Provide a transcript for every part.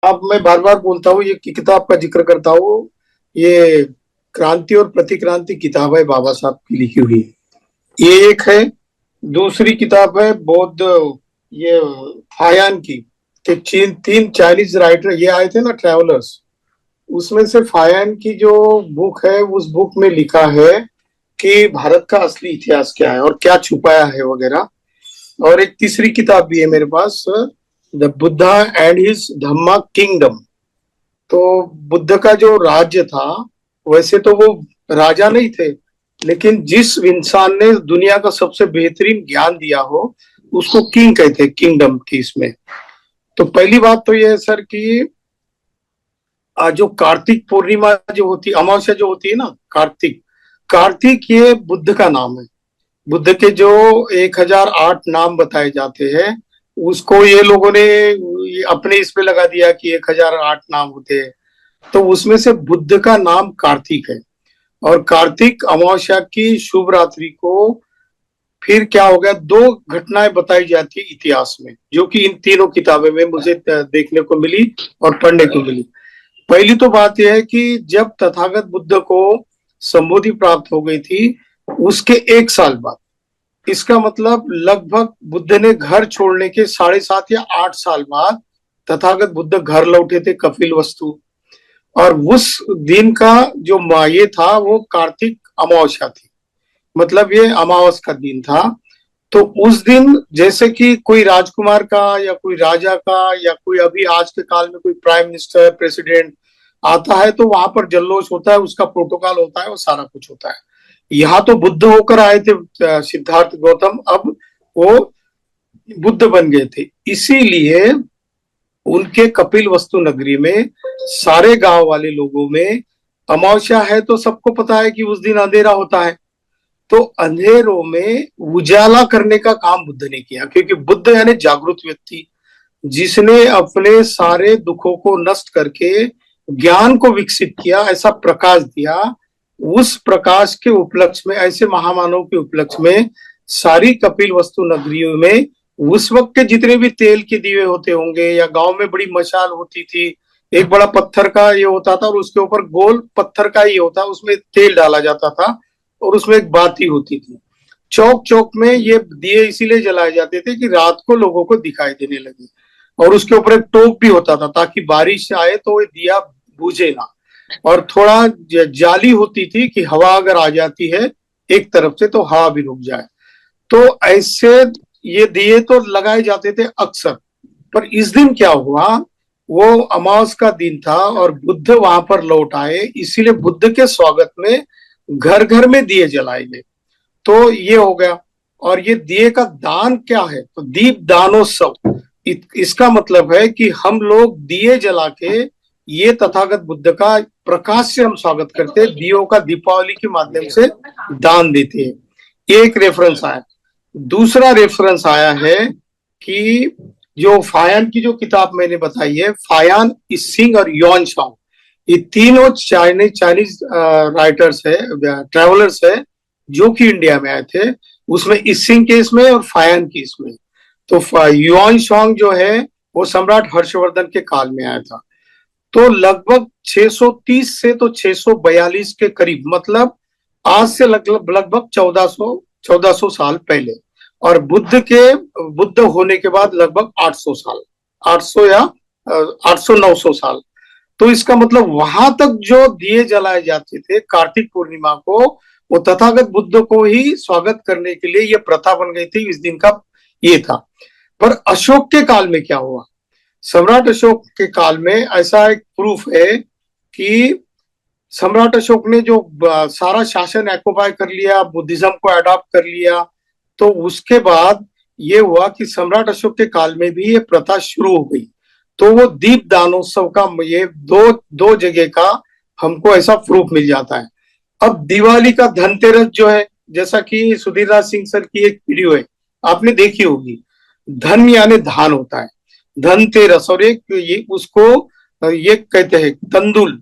अब मैं बार बार बोलता हूँ, ये किताब का जिक्र करता हूँ। ये क्रांति और प्रतिक्रांति किताब है, बाबा साहब की लिखी हुई। ये एक है। दूसरी किताब है बौद्ध, ये फायान की। कि चीन तीन चाइनीज राइटर ये आए थे ना, ट्रेवलर्स। उसमें से फायान की जो बुक है, उस बुक में लिखा है कि भारत का असली इतिहास क्या है और क्या छुपाया है वगैरह। और एक तीसरी किताब भी है मेरे पास, the Buddha and his Dhamma kingdom. तो बुद्ध का जो राज्य था, वैसे तो वो राजा नहीं थे, लेकिन जिस इंसान ने दुनिया का सबसे बेहतरीन ज्ञान दिया हो, उसको किंग कहते हैं, किंगडम की इसमें। तो पहली बात तो ये है सर कि जो कार्तिक पूर्णिमा जो होती, अमावस्या जो होती है ना, कार्तिक, कार्तिक ये बुद्ध का नाम है। बुद्ध के जो 1008 नाम बताए जाते हैं, उसको ये लोगों ने अपने इस पे लगा दिया कि 1008 नाम होते हैं। तो उसमें से बुद्ध का नाम कार्तिक है। और कार्तिक अमावस्या की शुभ रात्रि को फिर क्या हो गया, दो घटनाएं बताई जाती है इतिहास में, जो कि इन तीनों किताबों में मुझे देखने को मिली और पढ़ने को मिली। पहली तो बात यह है कि जब तथागत बुद्ध को संबोधि प्राप्त हो गई थी, उसके 1 साल बाद, इसका मतलब लगभग बुद्ध ने घर छोड़ने के 7.5 या 8 साल बाद तथागत बुद्ध घर लौटे थे, कपिल वस्तु। और उस दिन का जो ये था, वो कार्तिक अमावस्या थी। मतलब ये अमावस का दिन था। तो उस दिन जैसे कि कोई राजकुमार का या कोई राजा का या कोई अभी आज के काल में कोई प्राइम मिनिस्टर प्रेसिडेंट आता है, तो वहां पर जल्लोष होता है, उसका प्रोटोकॉल होता है, वो सारा कुछ होता है। यहाँ तो बुद्ध होकर आए थे, सिद्धार्थ गौतम, अब वो बुद्ध बन गए थे। इसीलिए उनके कपिल वस्तु नगरी में सारे गांव वाले लोगों में, अमावस्या है तो सबको पता है कि उस दिन अंधेरा होता है। तो अंधेरों में उजाला करने का काम बुद्ध ने किया, क्योंकि बुद्ध यानी जागृत व्यक्ति, जिसने अपने सारे दुखों को नष्ट करके ज्ञान को विकसित किया, ऐसा प्रकाश दिया। उस प्रकाश के उपलक्ष्य में, ऐसे महामानव के उपलक्ष्य में, सारी कपिल वस्तु नगरियों में उस वक्त के जितने भी तेल के दिए होते होंगे, या गांव में बड़ी मशाल होती थी, एक बड़ा पत्थर का ये होता था और उसके ऊपर गोल पत्थर का ये होता, उसमें तेल डाला जाता था और उसमें एक बाती होती थी। चौक चौक में ये दिए इसीलिए जलाए जाते थे कि रात को लोगों को दिखाई देने लगे। और उसके ऊपर एक टोप भी होता था, ताकि बारिश आए तो ये दिया बुझे ना। और थोड़ा जाली होती थी कि हवा अगर आ जाती है एक तरफ से, तो हवा भी रुक जाए। तो ऐसे ये दिए तो लगाए जाते थे अक्सर। पर इस दिन क्या हुआ, वो अमावस का दिन था और बुद्ध वहां पर लौट आए, इसीलिए बुद्ध के स्वागत में घर घर में दिए जलाए गए। तो ये हो गया। और ये दिए का दान क्या है, तो दीप दानोत्सव। इसका मतलब है कि हम लोग दिए जला के ये तथागत बुद्ध का प्रकाश से हम स्वागत करते हैं, दियों का दीपावली के माध्यम से दान देते हैं। एक रेफरेंस आया। दूसरा रेफरेंस आया है कि जो फायान की जो किताब मैंने बताई है, फायान, इसिंग और यॉन शाओ, ये तीनों चाइनीज राइटर्स है, ट्रेवलर्स है, जो कि इंडिया में आए थे। उसमें इसिंग के इसमें और फायान की इसमें। तो युआन शॉन्ग जो है, वो सम्राट हर्षवर्धन के काल में आया था। तो लगभग 630 से तो 642 के करीब, मतलब आज से लगभग लगभग 1400 साल पहले। और बुद्ध होने के बाद लगभग 800 साल, 800 या 800 900 साल। तो इसका मतलब वहां तक जो दिए जलाए जाते थे कार्तिक पूर्णिमा को, वो तथागत बुद्ध को ही स्वागत करने के लिए ये प्रथा बन गई थी, इस दिन का ये था। पर अशोक के काल में क्या हुआ, सम्राट अशोक के काल में ऐसा एक प्रूफ है कि सम्राट अशोक ने जो सारा शासन एक्युपाई कर लिया, बुद्धिज्म को अडॉप्ट कर लिया, तो उसके बाद ये हुआ कि सम्राट अशोक के काल में भी ये प्रथा शुरू हो गई। तो वो दीप दानोत्सव का ये दो दो जगह का हमको ऐसा प्रूफ मिल जाता है। अब दिवाली का धनतेरस जो है, जैसा कि सुधीर राज सिंह सर की एक वीडियो है, आपने देखी होगी। धन यानी धान होता है, धनतेरस। और एक ये उसको ये कहते हैं तंदुल।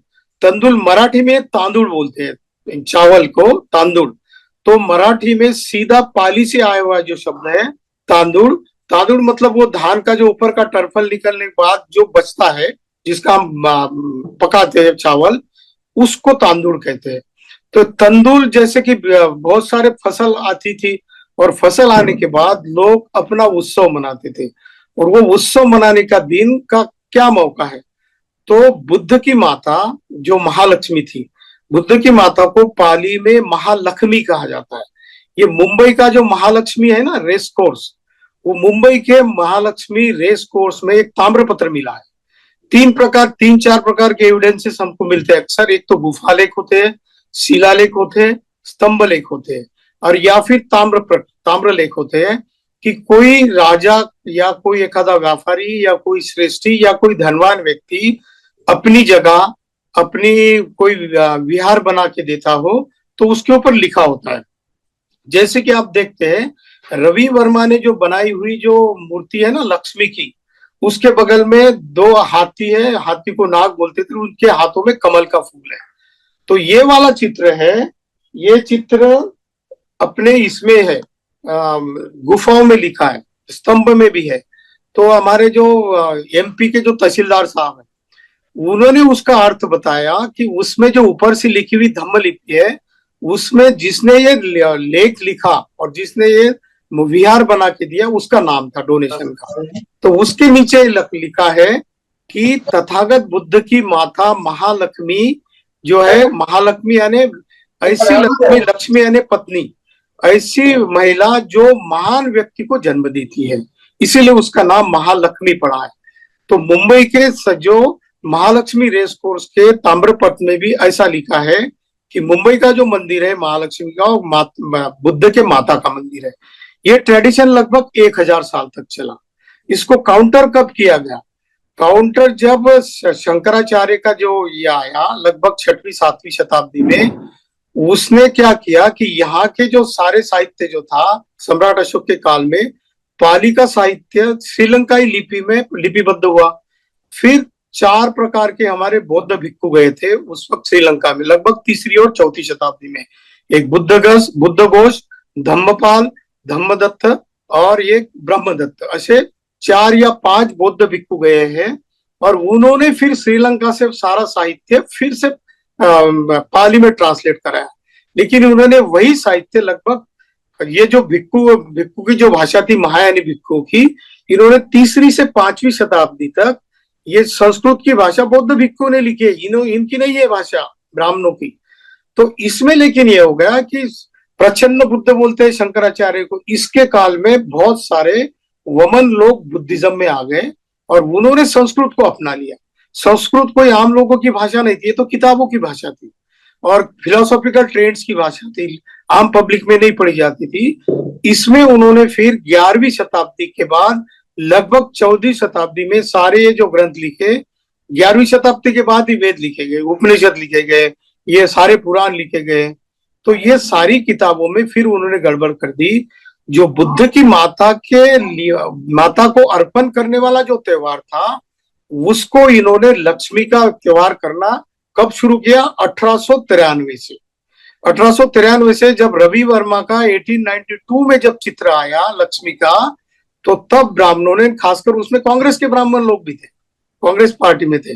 तंदुल मराठी में तांदुल बोलते हैं, चावल को तांदुल। तो मराठी में सीधा पाली से आया हुआ जो शब्द है तांदुल। तांदुल मतलब वो धान का जो ऊपर का टर्फल निकलने के बाद जो बचता है, जिसका हम पकाते हैं चावल, उसको तांदुल कहते हैं। तो तंदुल जैसे कि बहुत सारे फसल आती थी, और फसल आने के बाद लोग अपना उत्सव मनाते थे, और वो उत्सव मनाने का दिन का क्या मौका है, तो बुद्ध की माता जो महालक्ष्मी थी, बुद्ध की माता को पाली में महालक्ष्मी कहा जाता है। ये मुंबई का जो महालक्ष्मी है ना रेस कोर्स, वो मुंबई के महालक्ष्मी रेस कोर्स में एक ताम्रपत्र मिला है। तीन चार प्रकार के एविडेंसेस हमको मिलते हैं अक्सर। एक तो गुफा लेख होते हैं, शिलालेख होते हैं, स्तंभ लेख होते हैं, और या फिर ताम्र लेख होते हैं कि कोई राजा या कोई एखादा व्यापारी या कोई श्रेष्ठी या कोई धनवान व्यक्ति अपनी जगह अपनी कोई विहार बना के देता हो, तो उसके ऊपर लिखा होता है। जैसे कि आप देखते हैं रवि वर्मा ने जो बनाई हुई जो मूर्ति है ना लक्ष्मी की, उसके बगल में दो हाथी है, हाथी को नाग बोलते थे, उनके हाथों में कमल का फूल है। तो ये वाला चित्र है, ये चित्र अपने इसमें है, गुफाओं में लिखा है, स्तंभ में भी है। तो हमारे जो एमपी के जो तहसीलदार साहब है, उन्होंने उसका अर्थ बताया कि उसमें जो ऊपर से लिखी हुई धम्म लिपि है, उसमें जिसने ये लेख लिखा और जिसने ये विहार बना के दिया, उसका नाम था डोनेशन का। तो उसके नीचे लिखा है कि तथागत बुद्ध की माता महालक्ष्मी जो है, महालक्ष्मी यानी ऐसी लक्ष्मी, लक्ष्मी यानी पत्नी, ऐसी महिला जो महान व्यक्ति को जन्म देती है, इसीलिए उसका नाम महालक्ष्मी पड़ा है। तो मुंबई के जो महालक्ष्मी रेस कोर्स के ताम्रपत्र में भी ऐसा लिखा है कि मुंबई का जो मंदिर है महालक्ष्मी का, बुद्ध के माता का मंदिर है। ये ट्रेडिशन लगभग 1000 साल तक चला। इसको काउंटर कब किया गया? काउंटर जब शंकराचार्य का जो ये आया लगभग 6वीं 7वीं शताब्दी में, उसने क्या किया कि यहाँ के जो सारे साहित्य जो था सम्राट अशोक के काल में, पाली का साहित्य श्रीलंकाई लिपि में लिपिबद्ध हुआ। फिर 4 प्रकार के हमारे बौद्ध भिक्खु गए थे उस वक्त श्रीलंका में, लगभग 3री और 4थी शताब्दी में। एक बुद्धघोष, धम्मपाल, धम्मदत्त और एक ब्रह्मदत्त, ऐसे 4 या 5 बौद्ध भिक्खु गए हैं, और उन्होंने फिर श्रीलंका से सारा साहित्य फिर से पाली में ट्रांसलेट कराया। लेकिन उन्होंने वही साहित्य लगभग, ये जो भिक्खु की जो भाषा थी महायानी भिक्खु की, इन्होंने 3री से 5वीं शताब्दी तक ये संस्कृत की भाषा बौद्ध भिक्खु ने लिखी है, इनकी नहीं है भाषा ब्राह्मणों की। तो इसमें लेकिन ये हो गया कि प्रच्छन्न बुद्ध बोलते हैं शंकराचार्य को, इसके काल में बहुत सारे वमन लोग बुद्धिज्म में आ गए और उन्होंने संस्कृत को अपना लिया। संस्कृत कोई आम लोगों की भाषा नहीं थी, ये तो किताबों की भाषा थी और फिलोसॉफिकल ट्रेड्स की भाषा थी, आम पब्लिक में नहीं पढ़ी जाती थी। इसमें उन्होंने फिर 11वीं शताब्दी के बाद लगभग 14वीं शताब्दी में सारे ये जो ग्रंथ लिखे, 11वीं शताब्दी के बाद ही वेद लिखे गए, उपनिषद लिखे गए, ये सारे पुराण लिखे गए। तो ये सारी किताबों में फिर उन्होंने गड़बड़ कर दी। जो बुद्ध की माता को अर्पण करने वाला जो त्योहार था, उसको इन्होंने लक्ष्मी का त्योहार करना कब शुरू किया? 1893 से। 1893 से जब रवि वर्मा का 1892 में जब चित्र आया लक्ष्मी का, तो तब ब्राह्मणों ने, खासकर उसमें कांग्रेस के ब्राह्मण लोग भी थे, कांग्रेस पार्टी में थे,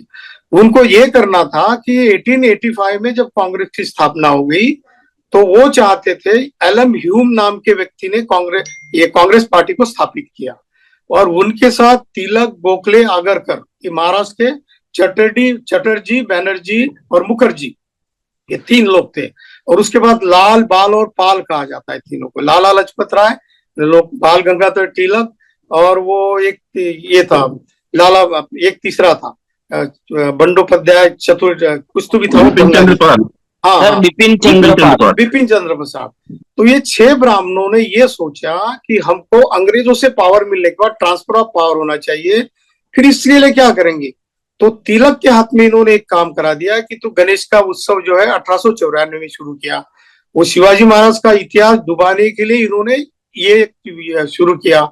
उनको ये करना था कि 1885 में जब कांग्रेस की स्थापना हो गई, तो वो चाहते थे, एलएम ह्यूम नाम के व्यक्ति ने कांग्रेस पार्टी को स्थापित किया, और उनके साथ तिलक, गोखले, आगरकर, ये महाराष्ट्र के चटर्जी, बैनर्जी और मुखर्जी, ये 3 लोग थे। और उसके बाद लाल, बाल और पाल कहा जाता है तीनों को। लाला लजपत राय, लोग बाल गंगाधर तिलक, और वो एक ये था लाला, एक तीसरा था बंडोपाध्याय, कुछ तो भी था, हाँ, बिपिन चंद्र प्रसाद। तो ये 6 ब्राह्मणों ने ये सोचा कि हमको अंग्रेजों से पावर मिलने के बाद ट्रांसफर ऑफ पावर होना चाहिए, फिर इसके लिए क्या करेंगे? तो तिलक के हाथ में इन्होंने एक काम करा दिया कि तो गणेश का उत्सव जो है 1894 में शुरू किया। वो शिवाजी महाराज का इतिहास डुबाने के लिए इन्होंने ये शुरू किया।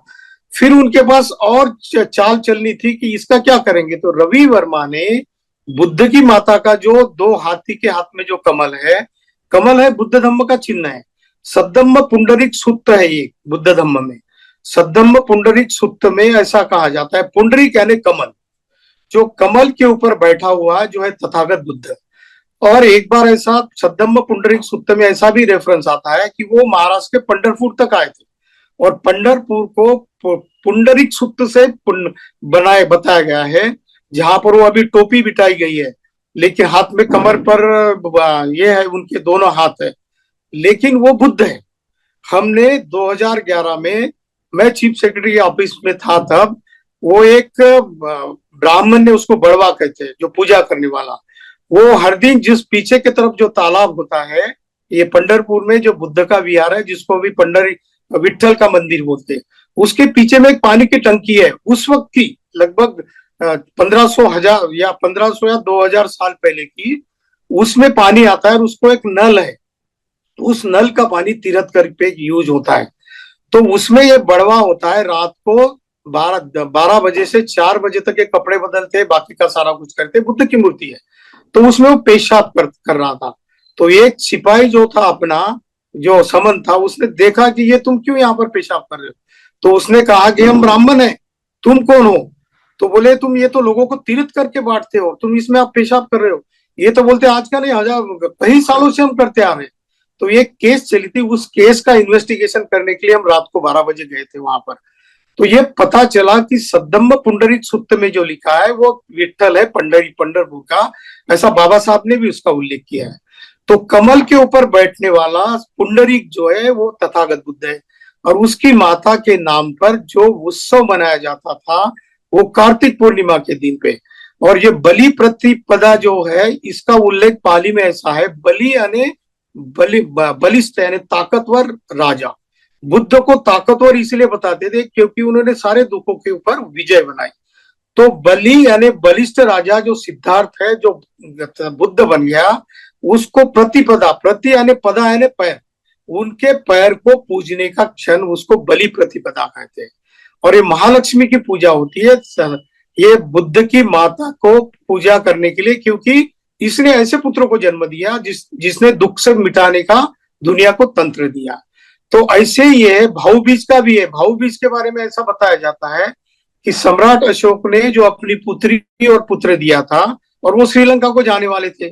फिर उनके पास और चाल चलनी थी कि इसका क्या करेंगे, तो रवि वर्मा ने बुद्ध की माता का जो 2 हाथी के हाथ में जो कमल है बुद्ध धम्म का चिन्ह है। सद्धम्म पुंडरिक सुत्त है ये बुद्ध धम्म में। सद्धम्म पुंडरिक सुत्त में ऐसा कहा जाता है, पुंडरिक यानी कमल, जो कमल के ऊपर बैठा हुआ जो है तथागत बुद्ध। और एक बार ऐसा सद्धम्म पुंडरीक सूक्त में ऐसा भी रेफरेंस आता है कि वो महाराष्ट्र के पंढरपुर तक आए थे और पंढरपुर को पुंडरीक सूक्त से बनाए बताया गया है, जहां पर वो अभी टोपी बिठाई गई है, लेकिन हाथ में कमर पर ये है, उनके दोनों हाथ है, लेकिन वो बुद्ध है। हमने 2011 में, मैं चीफ सेक्रेटरी ऑफिस में था तब, वो एक ब्राह्मण ने उसको बड़वा कहते हैं, जो पूजा करने वाला, वो हर दिन जिस पीछे की तरफ जो तालाब होता है, ये पंढरपुर में जो बुद्ध का विहार है, जिसको भी पंडरी विठल का मंदिर बोलते हैं, उसके पीछे में एक पानी की टंकी है। उस वक्त की लगभग 1500 हजार या 1500 या 2000 साल पहले की, उसमें पानी आता है और उसको एक नल है, उस नल का पानी तीर्थ कर पे यूज होता है। तो उसमें ये बड़वा होता है, रात को 12 बजे से 4 बजे तक ये कपड़े बदलते, बाकी का सारा कुछ करते, बुद्ध की मूर्ति है। तो उसमें वो पेशाब कर रहा था। तो एक सिपाही जो था अपना, जो समन था, उसने देखा कि ये तुम क्यों यहाँ पर पेशाब कर रहे हो। तो उसने कहा कि हम ब्राह्मण हैं, तुम कौन हो। तो बोले तुम ये तो लोगों को तीर्थ करके बांटते हो, तुम इसमें आप पेशाब कर रहे हो। ये तो बोलते आज का नहीं, हजार कई सालों से हम करते आ रहे हैं। तो ये केस चली थी, उस केस का इन्वेस्टिगेशन करने के लिए हम रात को 12 बजे गए थे वहां पर। तो ये पता चला कि सद्धम्म पुंडरीक सूक्त में जो लिखा है वो विठल है, पंढरपुर का, ऐसा बाबा साहब ने भी उसका उल्लेख किया है। तो कमल के ऊपर बैठने वाला पुंडरीक जो है वो तथागत बुद्ध है, और उसकी माता के नाम पर जो उत्सव मनाया जाता था वो कार्तिक पूर्णिमा के दिन पे। और ये बलि प्रतिपदा जो है, इसका उल्लेख पाली में ऐसा है, बलि यानी बलिष्ठ यानी ताकतवर राजा। बुद्ध को ताकतवर इसलिए बताते थे क्योंकि उन्होंने सारे दुखों के ऊपर विजय बनाई। तो बलि यानी बलिष्ठ राजा जो सिद्धार्थ है, जो बुद्ध बन गया, उसको प्रतिपदा, प्रति यानी पदा यानी पैर, उनके पैर को पूजने का क्षण उसको बलि प्रतिपदा कहते हैं। और ये महालक्ष्मी की पूजा होती है, ये बुद्ध की माता को पूजा करने के लिए, क्योंकि इसने ऐसे पुत्रों को जन्म दिया जिसने दुख से मिटाने का दुनिया को तंत्र दिया। तो ऐसे ये भाऊ बीज का भी है। भाऊ बीज के बारे में ऐसा बताया जाता है कि सम्राट अशोक ने जो अपनी पुत्री और पुत्र दिया था, और वो श्रीलंका को जाने वाले थे,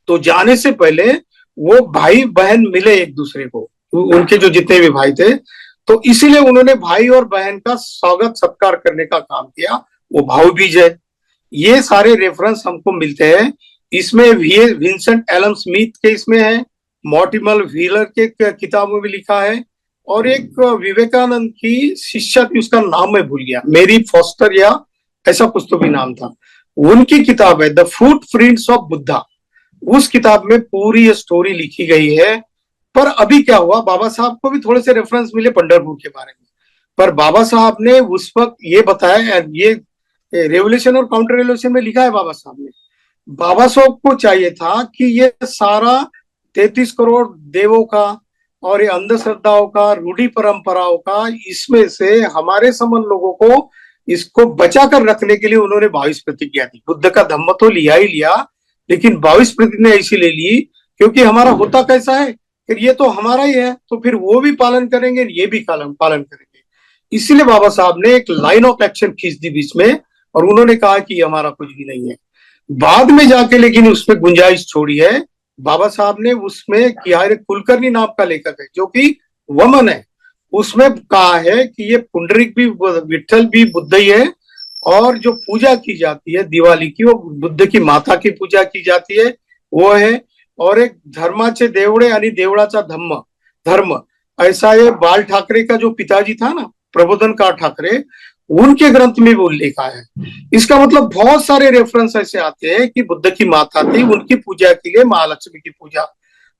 तो जाने से पहले वो भाई बहन मिले एक दूसरे को, उनके जो जितने भी भाई थे, तो इसीलिए उन्होंने भाई और बहन का स्वागत सत्कार करने का काम किया, वो भाऊ बीज है। ये सारे रेफरेंस हमको मिलते हैं। इसमें विंसेंट एलन स्मिथ के इसमें है, मॉर्टिमर व्हीलर के किताबों में लिखा है, और एक विवेकानंद की शिष्या थी, उसका नाम मैं भूल गया, मेरी फॉस्टर या ऐसा कुछ तो भी नाम था, उनकी किताब है द फुटप्रिंट्स ऑफ बुद्धा। उस किताब में पूरी स्टोरी लिखी गई है। पर अभी क्या हुआ, बाबा साहब को भी थोड़े से रेफरेंस मिले पंढरपुर के बारे में, पर बाबा साहब ने उस वक्त ये बताया, ये रेवोल्यूशन और काउंटर रेवोल्यूशन में लिखा है बाबा साहब ने, बाबा साहब को चाहिए था कि ये सारा 33 करोड़ देवों का और ये अंधश्रद्धाओं का, रूढ़ी परंपराओं का, इसमें से हमारे समान लोगों को इसको बचा कर रखने के लिए उन्होंने 22 प्रतिज्ञा दी। बुद्ध का धम्म तो लिया ही लिया, लेकिन 22 प्रतिज्ञा ऐसी ले ली क्योंकि हमारा होता कैसा है, फिर ये तो हमारा ही है, तो फिर वो भी पालन करेंगे, ये भी पालन करेंगे। इसीलिए बाबा साहब ने एक लाइन ऑफ एक्शन खींच दी बीच में, और उन्होंने कहा कि हमारा कुछ भी नहीं है। बाद में जाके लेकिन उसमें गुंजाइश छोड़ी है बाबा साहब ने, उसमें किया, कुलकर्णी नाम का लेखक है जो कि वमन है, उसमें कहा है कि ये पुंडरीक भी विठल भी बुद्ध ही है, और जो पूजा की जाती है दिवाली की, वो बुद्ध की माता की पूजा की जाती है, वो है। और एक धर्माचे देवड़े यानी देवड़ाचा धर्म, ऐसा ये बाल ठाकरे का जो पिताजी था ना, प्रबोधनकार ठाकरे, उनके ग्रंथ में भी उल्लेख है। इसका मतलब बहुत सारे रेफरेंस ऐसे आते हैं कि बुद्ध की माता थी, उनकी पूजा के लिए महालक्ष्मी की पूजा।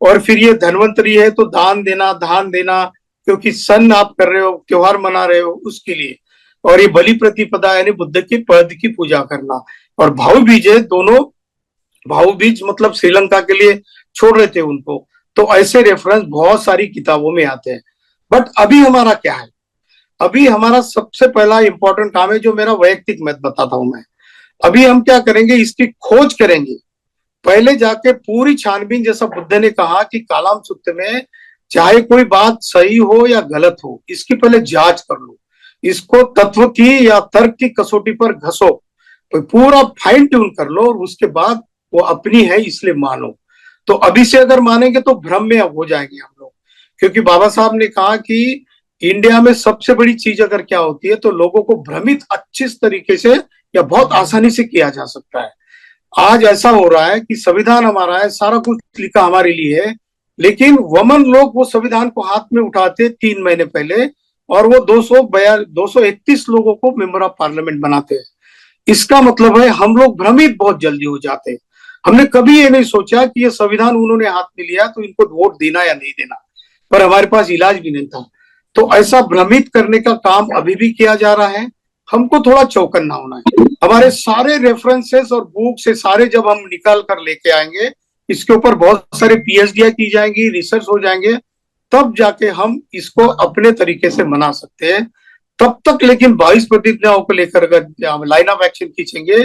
और फिर ये धन्वंतरी है तो दान देना, क्योंकि सन आप कर रहे हो, त्योहार मना रहे हो, उसके लिए। और ये बलि प्रतिपदा यानी बुद्ध की पद की पूजा करना। और भाऊ बीज है, दोनों भाऊ बीज मतलब श्रीलंका के लिए छोड़ रहे थे उनको। तो ऐसे रेफरेंस बहुत सारी किताबों में आते हैं। बट अभी हमारा क्या है, अभी हमारा सबसे पहला इंपॉर्टेंट काम है, जो मेरा वैयक्तिक मत बताता हूं मैं। अभी हम क्या करेंगे, इसकी खोज करेंगे। पहले जाके पूरी छानबीन, जैसा बुद्ध ने कहा कि कालाम सूत्र में चाहे कोई बात सही हो या गलत हो, इसकी पहले जांच कर लो, इसको तत्व की या तर्क की कसौटी पर घसो, तो पूरा फाइन ट्यून कर लो और उसके बाद वो अपनी है इसलिए मानो। तो अभी से अगर मानेंगे तो भ्रम में अब हो जाएंगे हम लोग, क्योंकि बाबा साहब ने कहा कि इंडिया में सबसे बड़ी चीज अगर क्या होती है तो लोगों को भ्रमित अच्छे तरीके से या बहुत आसानी से किया जा सकता है। आज ऐसा हो रहा है कि संविधान हमारा है, सारा कुछ लिखा हमारे लिए है, लेकिन वमन लोग वो संविधान को हाथ में उठाते 3 महीने पहले और वो 231 लोगों को मेंबर ऑफ पार्लियामेंट बनाते हैं। इसका मतलब है हम लोग भ्रमित बहुत जल्दी हो जाते हैं। हमने कभी ये नहीं सोचा कि ये संविधान उन्होंने हाथ में लिया तो इनको वोट देना या नहीं देना, पर हमारे पास इलाज भी नहीं था। तो ऐसा भ्रमित करने का काम अभी भी किया जा रहा है। हमको थोड़ा चौकन्ना होना है। हमारे सारे रेफरेंसेस और बुक से सारे जब हम निकाल कर लेके आएंगे, इसके ऊपर बहुत सारे पीएचडी की जाएंगी, रिसर्च हो जाएंगे, तब जाके हम इसको अपने तरीके से मना सकते हैं। तब तक लेकिन 22 प्रतिज्ञाओं को लेकर अगर लाइन ऑफ एक्शन खींचेंगे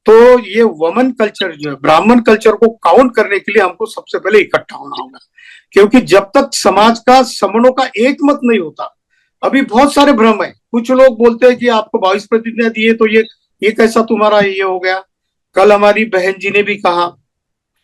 तो ये वमन कल्चर जो है, ब्राह्मण कल्चर को काउंट करने के लिए हमको सबसे पहले इकट्ठा होना होगा। क्योंकि जब तक समाज का समणों का एक मत नहीं होता, अभी बहुत सारे भ्रम है। कुछ लोग बोलते हैं कि आपको 22 प्रतिज्ञा दी है तो ये कैसा तुम्हारा ये हो गया। कल हमारी बहन जी ने भी कहा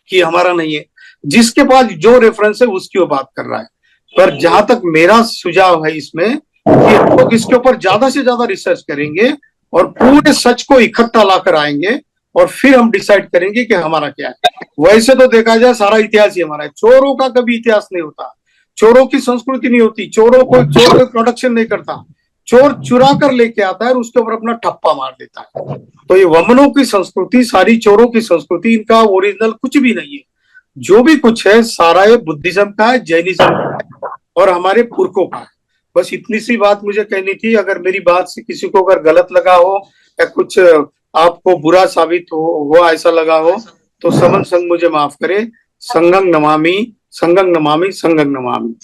कि हमारा नहीं है। जिसके पास जो रेफरेंस है उसकी वो बात कर रहा है। पर जहां तक मेरा सुझाव है इसमें कि हम लोग इसके ऊपर ज्यादा से ज्यादा रिसर्च करेंगे और पूरे सच को इकट्ठा लाकर आएंगे और फिर हम डिसाइड करेंगे कि हमारा क्या है। वैसे तो देखा जाए सारा इतिहास ही हमारा है। चोरों का कभी इतिहास नहीं होता, चोरों की संस्कृति नहीं होती, चोर कोई प्रोडक्शन नहीं करता। चोर चुरा कर लेके आता है और उसके ऊपर अपना ठप्पा मार देता है। तो ये वमनों की संस्कृति, सारी चोरों की संस्कृति, इनका ओरिजिनल कुछ भी नहीं है। जो भी कुछ है सारा ये बुद्धिज्म का है, जैनिज्म का है और हमारे पुरखों का है। बस इतनी सी बात मुझे कहनी थी। अगर मेरी बात से किसी को अगर गलत लगा हो या कुछ आपको बुरा साबित हो ऐसा लगा हो तो समन संग मुझे माफ करे। संगं नमामि संगं नमामि संगं नमामि।